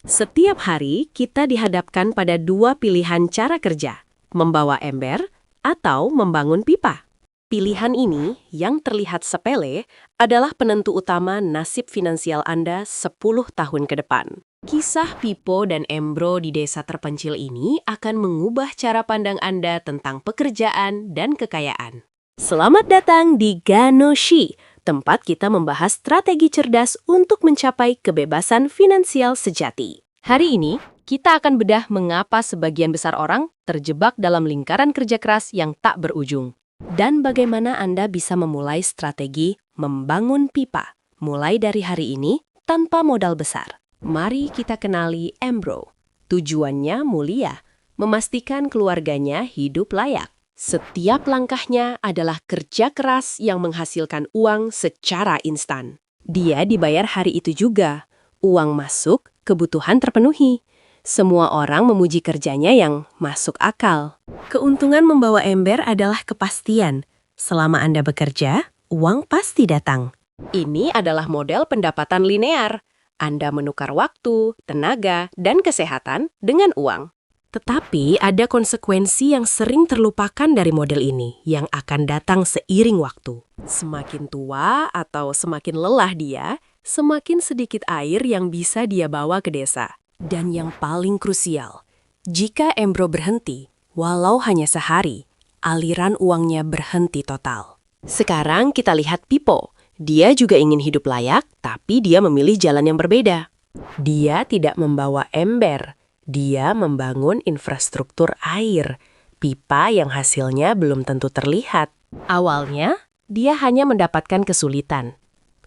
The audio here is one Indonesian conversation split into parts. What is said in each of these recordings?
Setiap hari kita dihadapkan pada dua pilihan cara kerja, membawa ember atau membangun pipa. Pilihan ini, yang terlihat sepele, adalah penentu utama nasib finansial Anda 10 tahun ke depan. Kisah Pipo dan Embro di desa terpencil ini akan mengubah cara pandang Anda tentang pekerjaan dan kekayaan. Selamat datang di Ganoshi, tempat kita membahas strategi cerdas untuk mencapai kebebasan finansial sejati. Hari ini, kita akan bedah mengapa sebagian besar orang terjebak dalam lingkaran kerja keras yang tak berujung. Dan bagaimana Anda bisa memulai strategi membangun pipa, mulai dari hari ini tanpa modal besar. Mari kita kenali Embro. Tujuannya mulia, memastikan keluarganya hidup layak. Setiap langkahnya adalah kerja keras yang menghasilkan uang secara instan. Dia dibayar hari itu juga. Uang masuk, kebutuhan terpenuhi. Semua orang memuji kerjanya yang masuk akal. Keuntungan membawa ember adalah kepastian. Selama Anda bekerja, uang pasti datang. Ini adalah model pendapatan linear. Anda menukar waktu, tenaga, dan kesehatan dengan uang. Tetapi ada konsekuensi yang sering terlupakan dari model ini yang akan datang seiring waktu. Semakin tua atau semakin lelah dia, semakin sedikit air yang bisa dia bawa ke desa. Dan yang paling krusial, jika Embro berhenti, walau hanya sehari, aliran uangnya berhenti total. Sekarang kita lihat Pipo. Dia juga ingin hidup layak, tapi dia memilih jalan yang berbeda. Dia tidak membawa ember, dia membangun infrastruktur air, pipa yang hasilnya belum tentu terlihat. Awalnya, dia hanya mendapatkan kesulitan,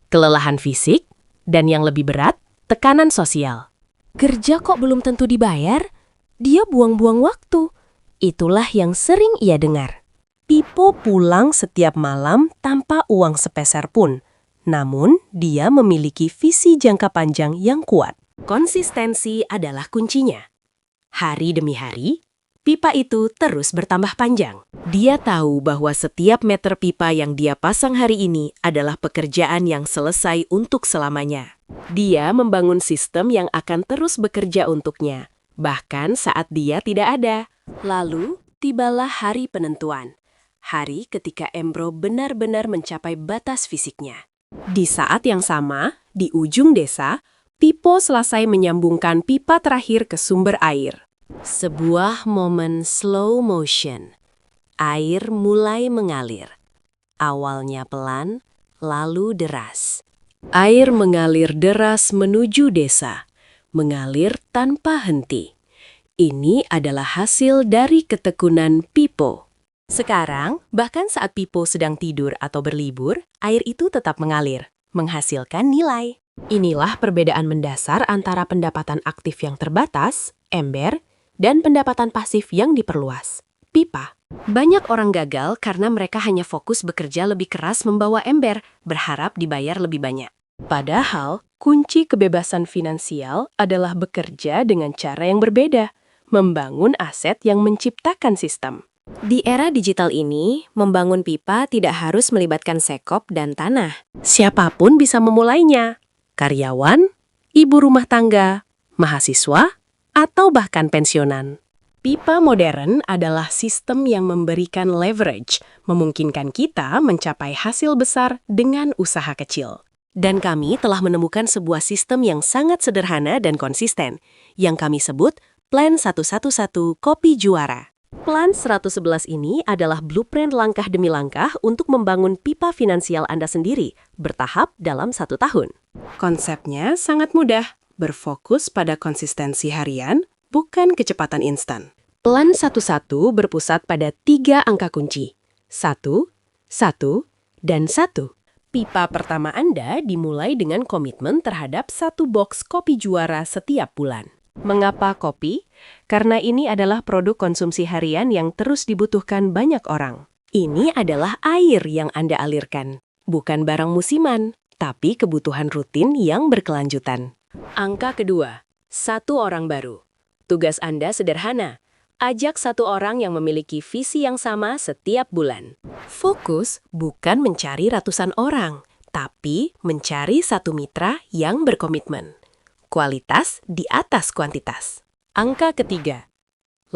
kelelahan fisik, dan yang lebih berat, tekanan sosial. Kerja kok belum tentu dibayar? Dia buang-buang waktu. Itulah yang sering ia dengar. Pipo pulang setiap malam tanpa uang sepeser pun. Namun, dia memiliki visi jangka panjang yang kuat. Konsistensi adalah kuncinya. Hari demi hari, pipa itu terus bertambah panjang. Dia tahu bahwa setiap meter pipa yang dia pasang hari ini adalah pekerjaan yang selesai untuk selamanya. Dia membangun sistem yang akan terus bekerja untuknya, bahkan saat dia tidak ada. Lalu, tibalah hari penentuan. Hari ketika Embro benar-benar mencapai batas fisiknya. Di saat yang sama, di ujung desa, Pipo selesai menyambungkan pipa terakhir ke sumber air. Sebuah momen slow motion. Air mulai mengalir. Awalnya pelan, lalu deras. Air mengalir deras menuju desa, mengalir tanpa henti. Ini adalah hasil dari ketekunan Pipo. Sekarang, bahkan saat Pipo sedang tidur atau berlibur, air itu tetap mengalir, menghasilkan nilai. Inilah perbedaan mendasar antara pendapatan aktif yang terbatas, ember, dan pendapatan pasif yang diperluas, pipa. Banyak orang gagal karena mereka hanya fokus bekerja lebih keras membawa ember, berharap dibayar lebih banyak. Padahal, kunci kebebasan finansial adalah bekerja dengan cara yang berbeda, membangun aset yang menciptakan sistem. Di era digital ini, membangun pipa tidak harus melibatkan sekop dan tanah. Siapapun bisa memulainya. Karyawan, ibu rumah tangga, mahasiswa, atau bahkan pensiunan. Pipa modern adalah sistem yang memberikan leverage, memungkinkan kita mencapai hasil besar dengan usaha kecil. Dan kami telah menemukan sebuah sistem yang sangat sederhana dan konsisten, yang kami sebut Plan 111 Kopi Juara. Plan 111 ini adalah blueprint langkah demi langkah untuk membangun pipa finansial Anda sendiri, bertahap dalam 1 tahun. Konsepnya sangat mudah, berfokus pada konsistensi harian, bukan kecepatan instan. Plan 111 berpusat pada 3 angka kunci, 1, 1, dan 1. Pipa pertama Anda dimulai dengan komitmen terhadap 1 box kopi juara setiap bulan. Mengapa kopi? Karena ini adalah produk konsumsi harian yang terus dibutuhkan banyak orang. Ini adalah air yang Anda alirkan, bukan barang musiman, tapi kebutuhan rutin yang berkelanjutan. Angka kedua, 1 orang baru. Tugas Anda sederhana. Ajak 1 orang yang memiliki visi yang sama setiap bulan. Fokus bukan mencari ratusan orang, tapi mencari 1 mitra yang berkomitmen. kualitas di atas kuantitas. Angka ketiga,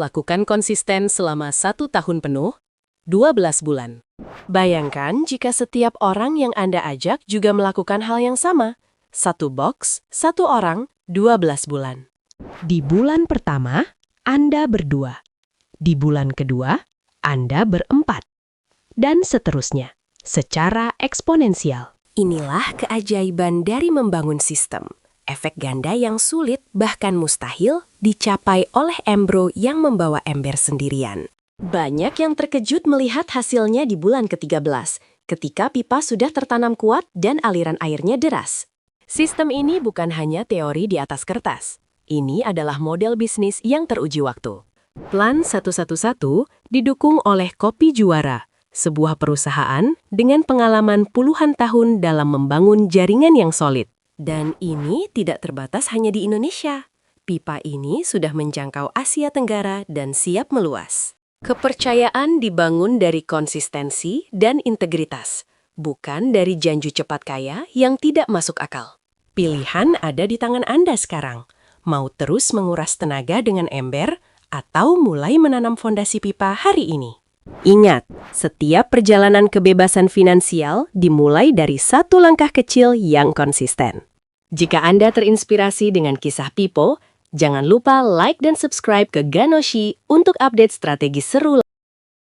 lakukan konsisten selama 1 tahun penuh, 12 bulan. Bayangkan jika setiap orang yang Anda ajak juga melakukan hal yang sama. 1 box, 1 orang, 12 bulan. Di bulan pertama, Anda berdua. Di bulan kedua, Anda berempat. Dan seterusnya, secara eksponensial. Inilah keajaiban dari membangun sistem. Efek ganda yang sulit, bahkan mustahil, dicapai oleh Embro yang membawa ember sendirian. Banyak yang terkejut melihat hasilnya di bulan ke-13, ketika pipa sudah tertanam kuat dan aliran airnya deras. Sistem ini bukan hanya teori di atas kertas. Ini adalah model bisnis yang teruji waktu. Plan 111 didukung oleh Kopi Juara, sebuah perusahaan dengan pengalaman puluhan tahun dalam membangun jaringan yang solid. Dan ini tidak terbatas hanya di Indonesia. Pipa ini sudah menjangkau Asia Tenggara dan siap meluas. Kepercayaan dibangun dari konsistensi dan integritas, bukan dari janji cepat kaya yang tidak masuk akal. Pilihan ada di tangan Anda sekarang. Mau terus menguras tenaga dengan ember atau mulai menanam fondasi pipa hari ini? Ingat, setiap perjalanan kebebasan finansial dimulai dari 1 langkah kecil yang konsisten. Jika Anda terinspirasi dengan kisah Pipo, jangan lupa like dan subscribe ke Ganoshi untuk update strategi seru.